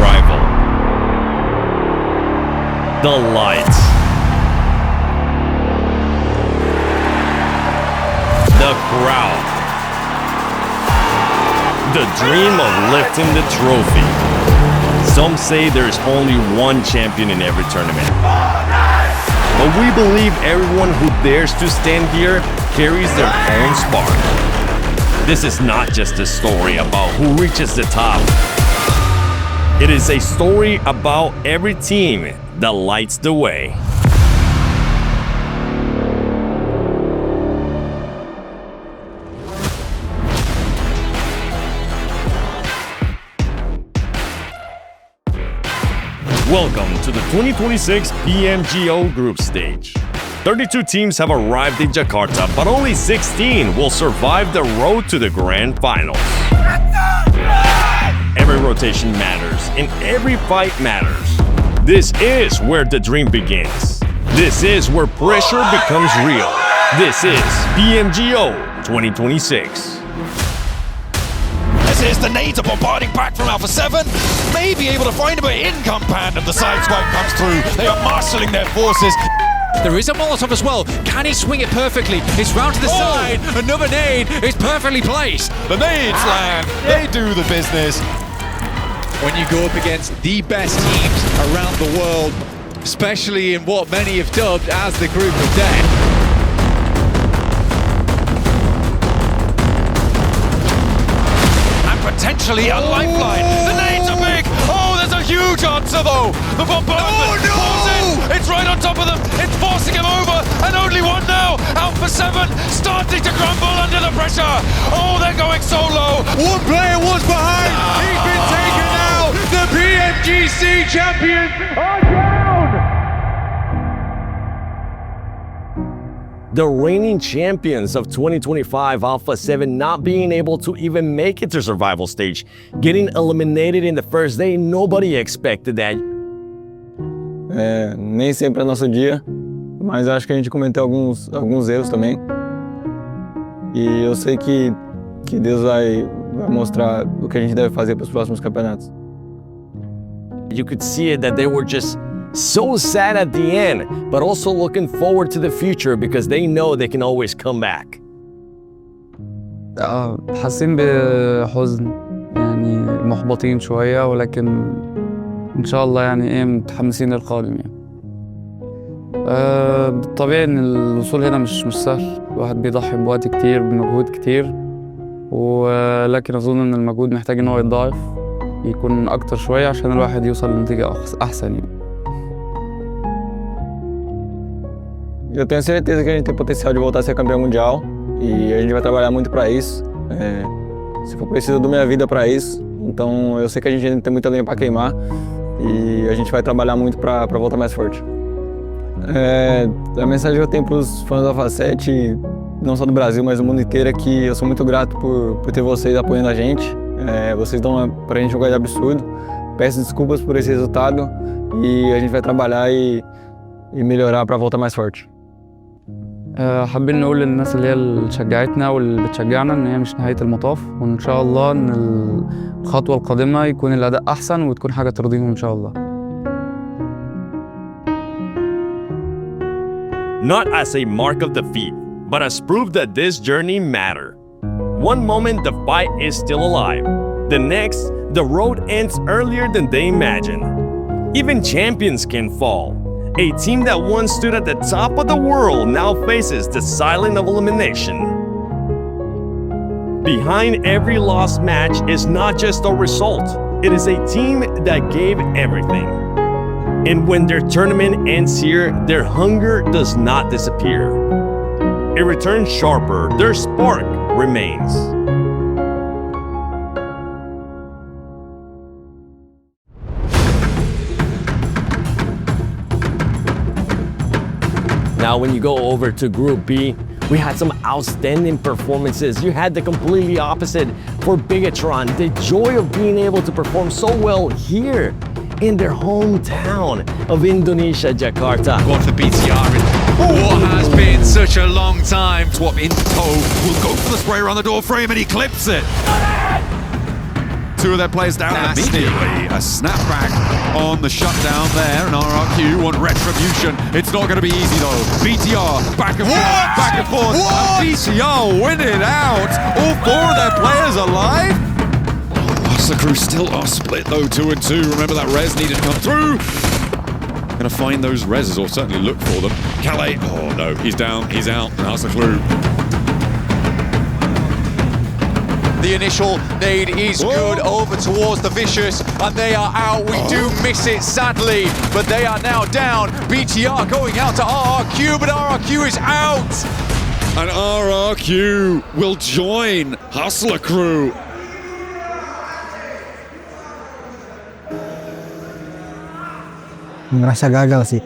rival. The lights. The crowd. The dream of lifting the trophy. Some say there's only one champion in every tournament. But we believe everyone who dares to stand here carries their own spark. This is not just a story about who reaches the top. It is a story about every team that lights the way. Welcome to the 2026 PMGO Group Stage. 32 teams have arrived in Jakarta, but only 16 will survive the road to the Grand Finals. Every rotation matters, and every fight matters. This is where the dream begins. This is where pressure becomes real. This is PMGO 2026. Here's the nades are bombarding back from Alpha 7. May be able to find him, but income pan and the side swipe comes through. They are marshalling their forces. There is a Molotov as well. Can he swing it perfectly? It's round to the side. Another nade is perfectly placed. The nades land. They do the business. When you go up against the best teams around the world, especially in what many have dubbed as the Group of Death. Potentially a lifeline. The nades are big. Oh, there's a huge answer though. The bombardment forces. It's right on top of them. It's forcing him over. And only one now. Alpha 7 starting to crumble under the pressure. Oh, they're going so low. One player was behind. He's been taken out. The PMGC champions are down. The reigning champions of 2025, Alpha 7, not being able to even make it to survival stage, getting eliminated in the first day, nobody expected that. Nem sempre é nosso dia, mas acho que a gente cometeu alguns erros também. E eu sei que Deus vai mostrar o que a gente deve fazer para os próximos campeonatos. You could see it that they were just so sad at the end, but also looking forward to the future because they know they can always come back. حاسين بحزن يعني محبطين شوية ولكن إن شاء الله يعني متحمسين للقادم يعني. بالطبيعي إن الوصول هنا مش سهل، الواحد بيضحي بوقت كتير بمجهود كتير، ولكن أظن إن المجهود محتاج إن هو يتضاعف يكون أكتر شوية عشان الواحد يوصل لنتيجة أحسن يعني. Eu tenho certeza que a gente tem potencial de voltar a ser campeão mundial e a gente vai trabalhar muito para isso. Se for preciso, eu dou minha vida para isso. Então eu sei que a gente ainda tem muita lenha para queimar e a gente vai trabalhar muito para voltar mais forte. A mensagem que eu tenho para os fãs da Alpha 7, não só do Brasil, mas do mundo inteiro, é que eu sou muito grato por ter vocês apoiando a gente. Vocês dão para a gente um gás absurdo. Peço desculpas por esse resultado e a gente vai trabalhar e melhorar para voltar mais forte. حابين نقول للناس اللي شجعتنا واللي بتشجعنا ان هي مش نهاية المطاف، وان شاء الله ان الخطوة القادمة يكون الأداء أحسن وتكون حاجة ترضيهم ان شاء الله. Not as a mark of defeat, but as proof that this journey matters. One moment the fight is still alive. The next, the road ends earlier than they imagine. Even champions can fall. A team that once stood at the top of the world now faces the silence of elimination. Behind every lost match is not just a result, it is a team that gave everything. And when their tournament ends here, their hunger does not disappear. It returns sharper, their spark remains. Now, when you go over to Group B, we had some outstanding performances. You had the completely opposite for Bigatron, the joy of being able to perform so well here in their hometown of Indonesia, Jakarta. Go for the BTR in what has been such a long time. Swap into toe, will go for the spray around the door frame and he clips it. two of their players down immediately. A snapback on the shutdown there, and RRQ want retribution. It's not going to be easy though. BTR back and forth, and BTR win it out. All four of their players alive. Hustler Crew still are split though, 2 and 2. Remember that res needed to come through. Gonna find those reses, or certainly look for them. Calais, oh no, he's down, he's out. Hustler Crew. The initial nade is good over towards the Vicious, and they are out. We do miss it, sadly, but they are now down. BTR going out to RRQ, but RRQ is out. And RRQ will join Hustler Crew. Ngerasa gagal sih.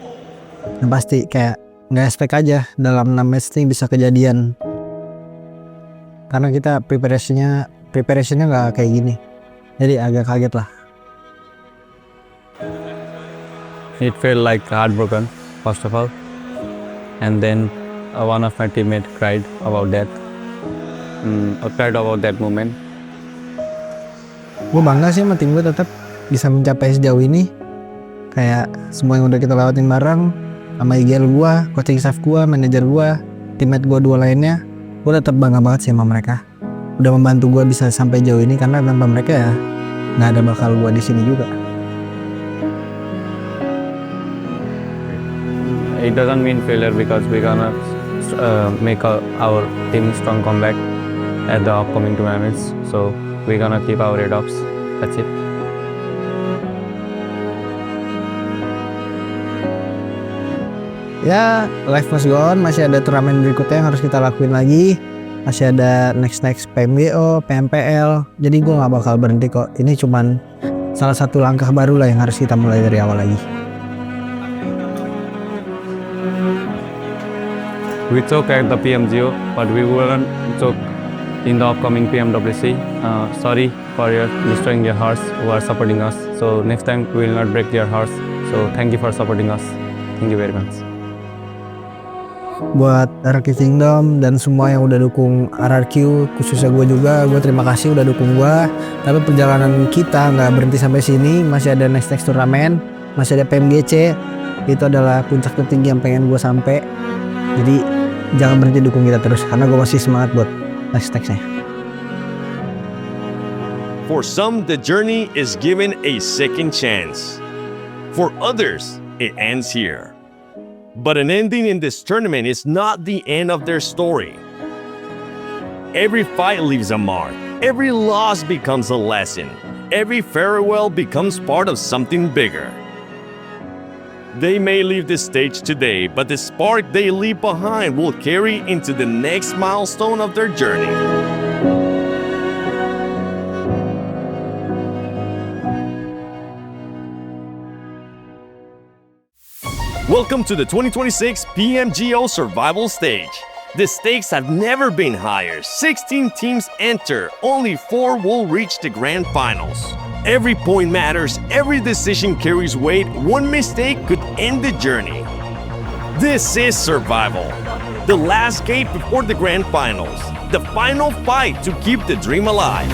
Yang pasti kayak nggak expect aja dalam 6 match ini bisa kejadian. Karena kita preparationnya nggak kayak gini. Jadi agak kaget lah. It felt like heartbroken, first of all. And then one of my teammates cried about that. Cried about that moment. Gue bangga sih sama tim gue tetap bisa mencapai sejauh ini. Kayak semua yang udah kita lewatin bareng, sama IGL gue, coaching staff gue, manajer gue, teammate gue 2 lainnya, gue tetap bangga banget sih sama mereka. Udah membantu gue bisa sampai jauh ini, karena tanpa mereka ya nggak ada bakal gue di sini juga. It doesn't mean failure because we're gonna make our team strong comeback at the upcoming tournaments. So we're gonna keep our head ups. That's it. Ya, life must go on, masih ada turnamen berikutnya yang harus kita lakuin lagi. Masih ada next PMGO, PMPL. Jadi gue gak bakal berhenti kok. Ini cuman salah satu langkah baru lah yang harus kita mulai dari awal lagi. We took at the PMGO, but we wouldn't took in the upcoming PMWC. Sorry for destroying your hearts who are supporting us. So next time we will not break their hearts. So thank you for supporting us. Thank you very much. Buat RRQ Kingdom dan semua yang udah dukung RRQ, khususnya gue juga, gue terima kasih udah dukung gue. Tapi perjalanan kita nggak berhenti sampai sini, masih ada next turnamen, masih ada PMGC. Itu adalah puncak tertinggi yang pengen gue sampai. Jadi jangan berhenti dukung kita terus, karena gue masih semangat buat nextnya. For some, the journey is given a second chance. For others, it ends here. But an ending in this tournament is not the end of their story. Every fight leaves a mark. Every loss becomes a lesson. Every farewell becomes part of something bigger. They may leave this stage today, but the spark they leave behind will carry into the next milestone of their journey. Welcome to the 2026 PMGO Survival Stage. The stakes have never been higher. 16 teams enter, only 4 will reach the grand finals. Every point matters, every decision carries weight. One mistake could end the journey. This is survival. The last gate before the grand finals. The final fight to keep the dream alive.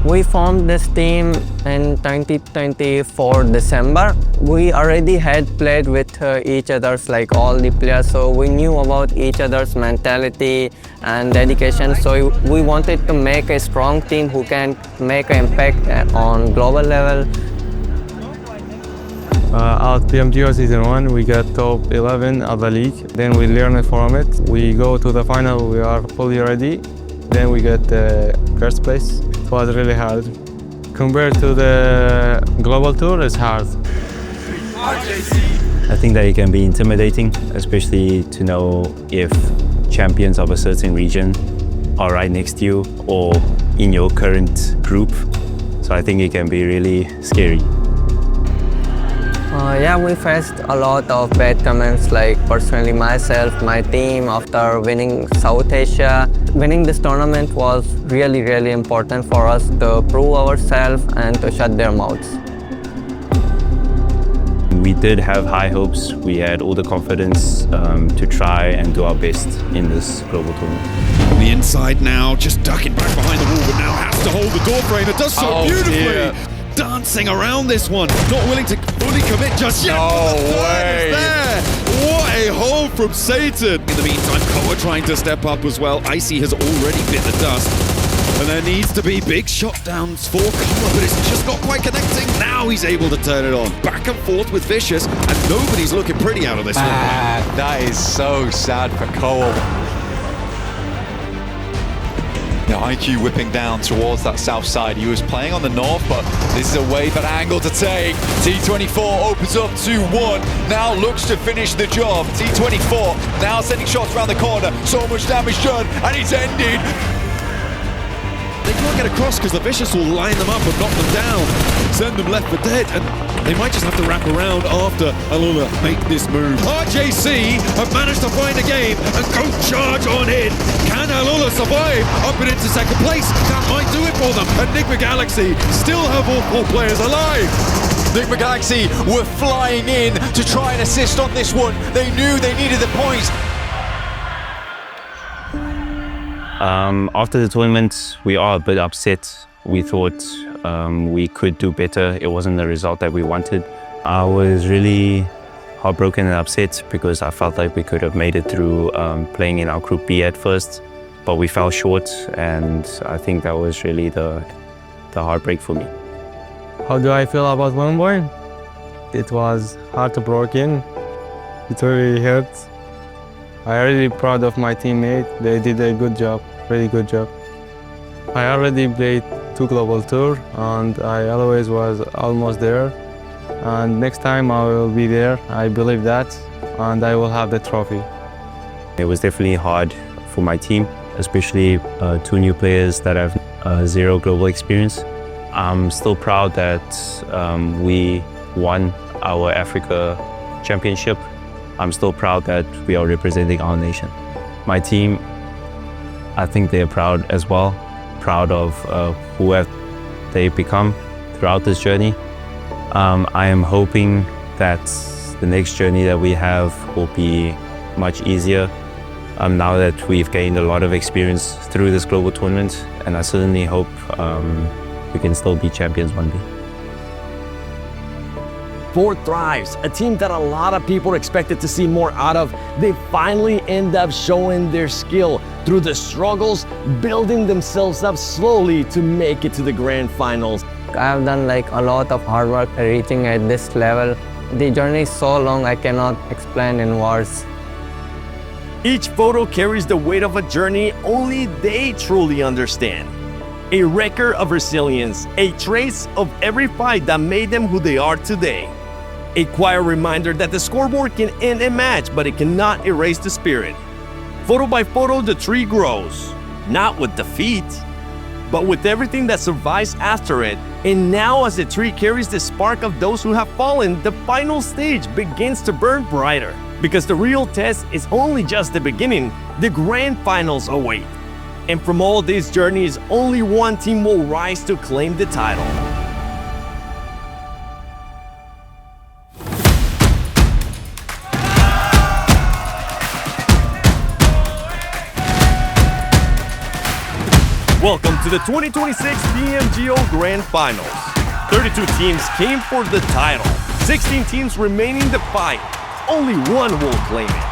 We formed this team in 2024 December. We already had played with each other's, like all the players, so we knew about each other's mentality and dedication. So we wanted to make a strong team who can make an impact on global level. At PMGO Season 1, we got top 11 of the league. Then we learned from it. We go to the final, we are fully ready. Then we get the first place. It was really hard. Compared to the global tour, it's hard. I think that it can be intimidating, especially to know if champions of a certain region are right next to you or in your current group. So I think it can be really scary. Yeah, we faced a lot of bad comments, like personally myself, my team, after winning South Asia. Winning this tournament was really, really important for us to prove ourselves and to shut their mouths. We did have high hopes. We had all the confidence to try and do our best in this global tournament. On the inside now, just ducking back behind the wall, but now has to hold the door frame. It does so beautifully. Dear. Dancing around this one, not willing to fully commit just yet. No but the third way. is there. What a hold from Satan. In the meantime, Koa trying to step up as well. Icy has already bit the dust. And there needs to be big shot downs for Koa, but it's just not quite connecting. Now he's able to turn it on. Back and forth with Vicious, and nobody's looking pretty out of this one. That is so sad for Koa. Now IQ whipping down towards that south side. He was playing on the north, but this is a way for angle to take. T24 opens up 2-1. Now looks to finish the job. T24 now sending shots around the corner. So much damage done, and it's ended. They can't get across because the Vicious will line them up and knock them down, send them left for dead, and they might just have to wrap around after Alula make this move. RJC have managed to find a game and go charge on in. Can Alula survive up and into second place? That might do it for them. Enigma Galaxy still have all 4 players alive. Enigma Galaxy were flying in to try and assist on this one. They knew they needed the points. After the tournament, we are a bit upset. We thought we could do better. It wasn't the result that we wanted. I was really heartbroken and upset because I felt like we could have made it through playing in our Group B at first, but we fell short, and I think that was really the heartbreak for me. How do I feel about Wimbledon? It was heartbroken. It really hurt. I'm really proud of my teammate. They did a good job, really good job. I already played 2 global tours, and I always was almost there. And next time I will be there, I believe that, and I will have the trophy. It was definitely hard for my team, especially 2 new players that have 0 global experience. I'm still proud that we won our Africa Championship. I'm still proud that we are representing our nation. My team, I think they're proud as well, proud of who have they become throughout this journey. I am hoping that the next journey that we have will be much easier now that we've gained a lot of experience through this global tournament, and I certainly hope we can still be champions one day. 4 Thrives, a team that a lot of people expected to see more out of. They finally end up showing their skill through the struggles, building themselves up slowly to make it to the grand finals. I have done like a lot of hard work reaching at this level. The journey is so long I cannot explain in words. Each photo carries the weight of a journey only they truly understand. A record of resilience, a trace of every fight that made them who they are today. A quiet reminder that the scoreboard can end a match, but it cannot erase the spirit. Photo by photo, the tree grows, not with defeat, but with everything that survives after it. And now as the tree carries the spark of those who have fallen, the final stage begins to burn brighter. Because the real test is only just the beginning, the grand finals await. And from all these journeys, only one team will rise to claim the title. Welcome to the 2026 PMGO Grand Finals. 32 teams came for the title. 16 teams remaining to fight. Only one will claim it.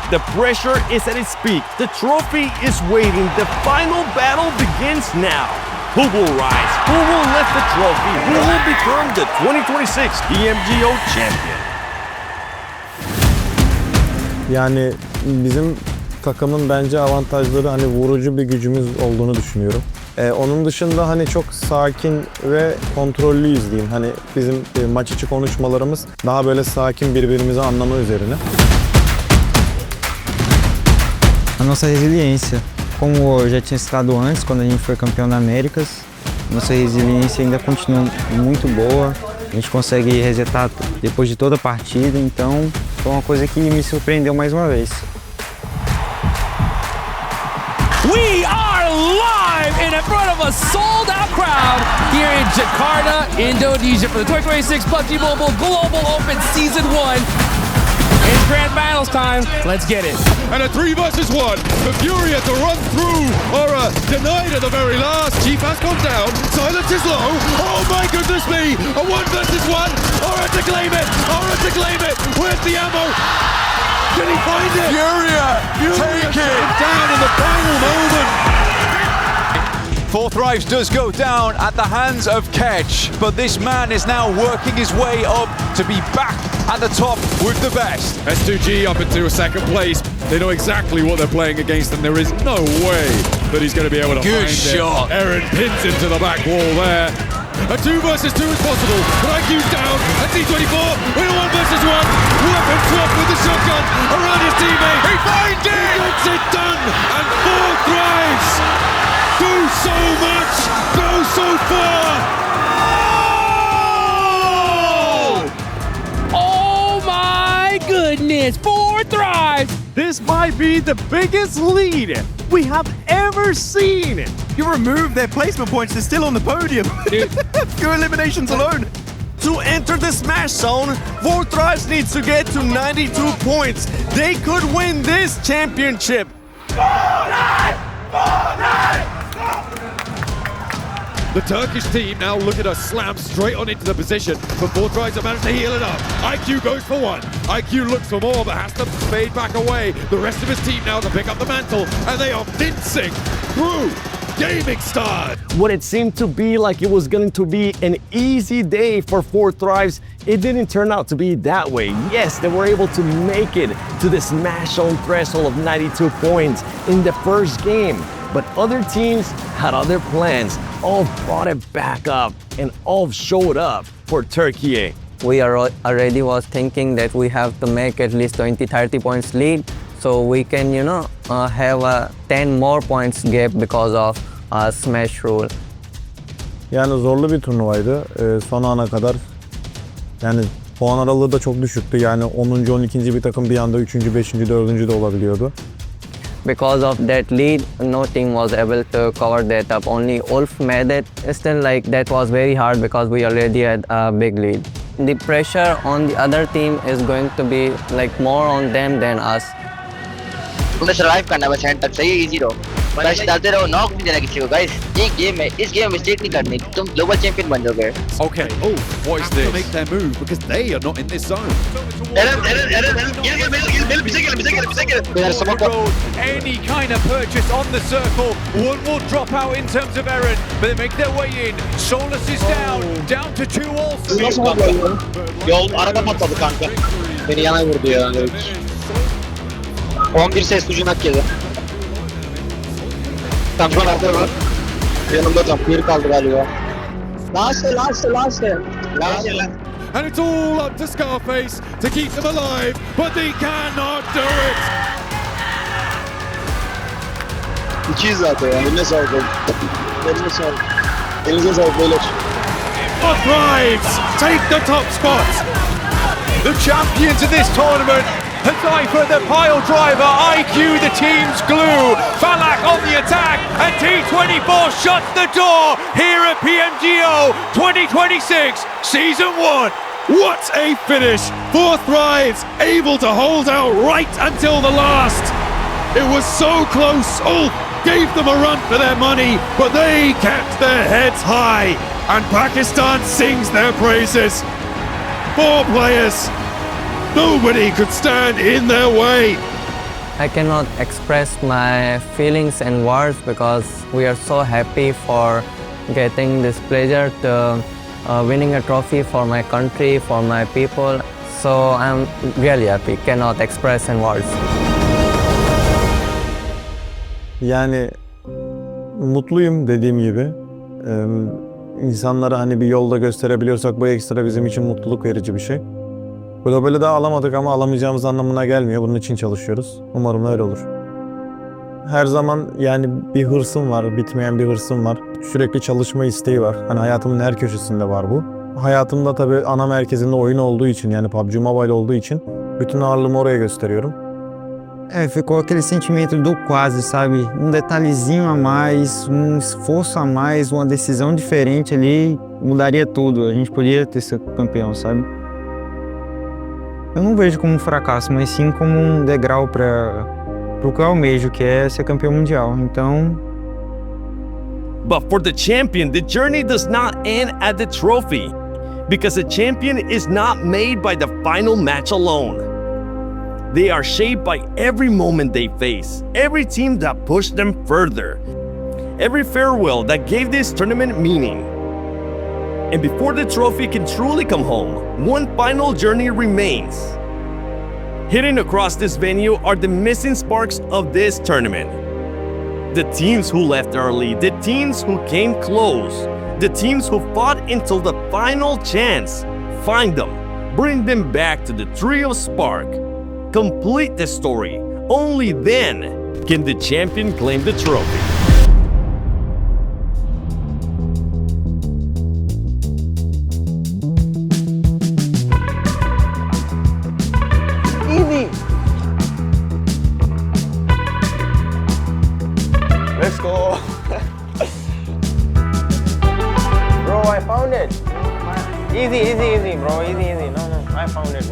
The pressure is at its peak. The trophy is waiting. The final battle begins now. Who will rise? Who will lift the trophy? Who will become the 2026 PMGO champion? Yani bizim takımın bence avantajları hani vurucu bir gücümüz olduğunu düşünüyorum. Onun dışında hani çok sakin ve kontrollüyüz diyeyim. Hani bizim maç içi konuşmalarımız daha böyle sakin birbirimizi anlama üzerine. A nossa resiliência, como eu já tinha citado antes, quando a gente foi campeão da Américas, nossa resiliência ainda continua muito boa. A gente consegue resetar depois de toda a partida, então foi uma coisa que me surpreendeu mais uma vez. We are live in a front of a sold-out crowd here in Jakarta, Indonesia for the 2026 PUBG Mobile Global Open Season 1. It's grand battles time. Let's get it. And a 3 versus 1. The Fury had to run through or denied at the very last. Chief has gone down. Silence is low. Oh my goodness me. A 1 versus 1. Aura to claim it. Aura to claim it. Where's the ammo? Can he find it? Furia, take it. Down in the final moment. 4 Thrives does go down at the hands of Kedge, but this man is now working his way up to be back at the top with the best. S2G up into a second place. They know exactly what they're playing against, and there is no way that he's going to be able to Good find shot. it. Aaron pins into the back wall there. A 2 versus 2 is possible, but IQ's down. And T24 with a 1 versus 1. Weapon swap with the shotgun around his teammate. He finds it! He gets it done! And 4 Thrives do so much, go so far! Oh my goodness, 4 Thrives! This might be the biggest lead we have ever seen. You remove their placement points, they're still on the podium. Few eliminations alone. To enter the Smash Zone, 4 Thrives needs to get to 92 points. They could win this championship. The Turkish team now look at us slam straight on into the position, but 4 Thrives have managed to heal it up. IQ goes for 1. IQ looks for more, but has to fade back away. The rest of his team now to pick up the mantle, and they are mincing through Gaming Stars. What it seemed to be like it was going to be an easy day for 4 Thrives, it didn't turn out to be that way. Yes, they were able to make it to the Smash Zone threshold of 92 points in the first game. But other teams had other plans. All brought it back up and all showed up for Turkey. We already was thinking that we have to make at least 20-30 points lead, so we can, have a 10 more points gap because of smash rule. Yani zorlu bir turnuvaydı. Son ana kadar yani puan aralığı da çok düşüktü. Yani 10. 12. bir takım bir anda 3. 5. 4. de olabiliyordu. Because of that lead, no team was able to cover that up. Only Ulf made it. Still, that was very hard because we already had a big lead. The pressure on the other team is going to be more on them than us. तुमने survive करना बस and तक सही है, easy रहो बस डालते रहो, नॉक नहीं देना किसी को गाइस। ये गेम है, इस गेम में मिस्टेक नहीं करनी, तुम ग्लोबल चैंपियन बन जाओगे। Okay, what is this? To make their move because they are not in this zone. Any kind of purchase on the circle, one will drop out in terms of Eren, but they make their way in. Solus is down to 2 also. Nasıl oldu? Yol araba patladı kanka. Beni yana vurdu ya. 11 ses ucunak yedi. Kampiyon nerede var? Yanımda kampiyon kaldı galiba. Last. And it's all up to Scarface to keep them alive, but they cannot do it. 200 zaten ya. Eline sağlık. Eline sağlık. Elinize sağlık beyler. 4 Thrives take the top spot. The champions of this tournament, Haifa the pile driver, IQ the team's glue, Falak on the attack, and T24 shuts the door here at PMGO 2026 Season 1. What a finish! 4 Thrives able to hold out right until the last. It was so close. Ulf gave them a run for their money, but they kept their heads high, and Pakistan sings their praises. 4 players. Nobody could stand in their way. I cannot express my feelings and words because we are so happy for getting this pleasure to winning a trophy for my country, for my people. So I'm really happy, cannot express in words. Yani mutluyum dediğim gibi. İnsanlara hani bir yolda gösterebiliyorsak bu ekstra bizim için mutluluk verici bir şey. Globali daha alamadık ama alamayacağımız anlamına gelmiyor. Bunun için çalışıyoruz. Umarım öyle olur. Her zaman yani bir hırsım var, bitmeyen bir hırsım var. Sürekli çalışma isteği var. Hani hayatımın her köşesinde var bu. Hayatımda tabii ana merkezinde oyun olduğu için yani PUBG Mobile olduğu için bütün ağırlığımı oraya gösteriyorum. Ficou aquele sentimento do quase, sabe? Um detalhezinho a mais, um esforço a mais, uma decisão diferente ali, mudaria tudo. A gente podia ter sido campeão, sabe? Eu não vejo como um fracasso, mas sim como um degrau para o que eu almejo, que é ser campeão mundial. Então... But for the champion, the journey does not end at the trophy, because a champion is not made by the final match alone. They are shaped by every moment they face, every team that pushed them further, every farewell that gave this tournament meaning. And before the trophy can truly come home, one final journey remains. Hidden across this venue are the missing sparks of this tournament. The teams who left early, the teams who came close, the teams who fought until the final chance. Find them, bring them back to the trio spark. Complete the story. Only then can the champion claim the trophy. Easy. Let's go. Bro, I found it. Easy, bro. Easy. No, I found it.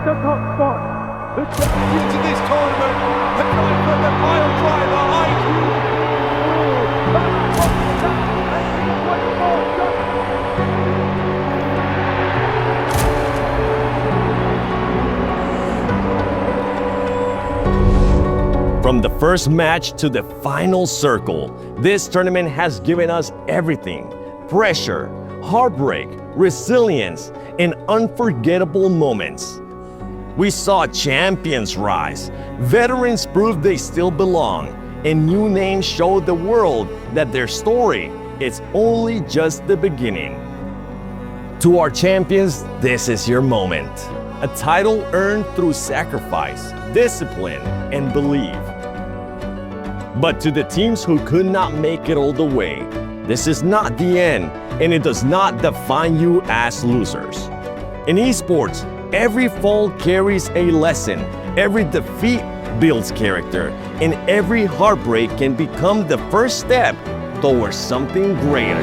The top spot. The champions of this tournament have come from the pile driver IQ. From the first match to the final circle, this tournament has given us everything: pressure, heartbreak, resilience, and unforgettable moments. We saw champions rise, veterans prove they still belong, and new names show the world that their story is only just the beginning. To our champions, this is your moment. A title earned through sacrifice, discipline, and belief. But to the teams who could not make it all the way, this is not the end, and it does not define you as losers. In esports, every fall carries a lesson, every defeat builds character, and every heartbreak can become the first step towards something greater.